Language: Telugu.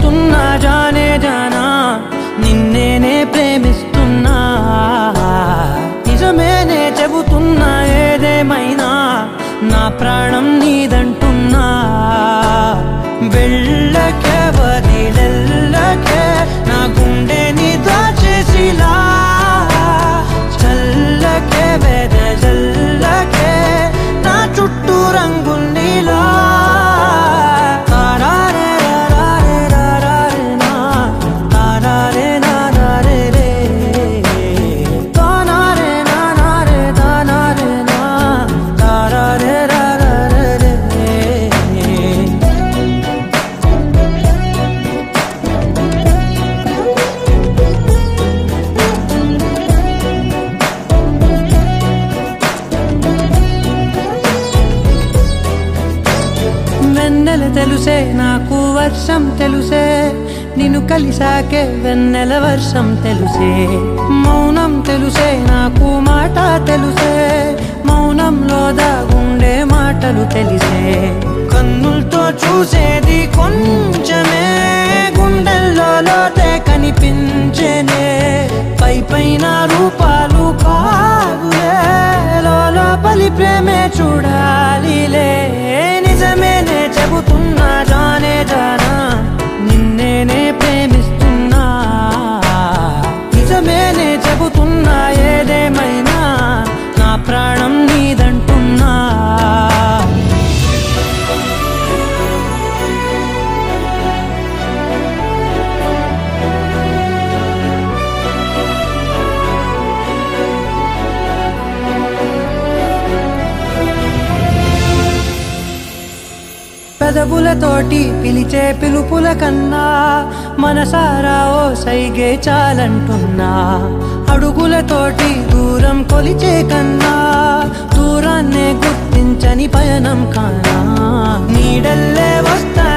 చెబుతున్నా జానే జానా నిన్నేనే ప్రేమిస్తున్నా నిజమేనే చెబుతున్నా ఏదేమైనా నా ప్రాణం నీదంటున్నా వెళ్ళకే వదిలెల్లకే నా గుండెని దాచేసిలా చల్లకే వెదజల్లకే నా చుట్టూ రంగుల్నిలా తెలుసే నాకు వర్షం తెలుసే నిన్ను కలిసాకే వెన్నెల వర్షం తెలుసే మౌనం తెలుసే నాకు మాట తెలుసే మౌనంలో దాగుండే మాటలు తెలిసే కన్నులతో చూసేది కొంచెమే గుండెల్లో లోతే కనిపించేనే పై పైన రూపాలు కాదులే లోపలి ప్రేమే చూడాలిలే నిజమేనే చెబుతున్నా జానే జానా నిన్నేనే ప్రేమిస్తున్నా నిజమేనే చెబుతున్నా ఏదేమైనా నా ప్రాణం నీదంటున్నా పెదవులతోటి పిలిచే పిలుపుల కన్నా మనసారా ఓ సైగే చాలంటున్నా అడుగులతోటి దూరం కొలిచే కన్నా దూరాన్నే గుర్తించని పయనం కానా నీడల్లే వస్తా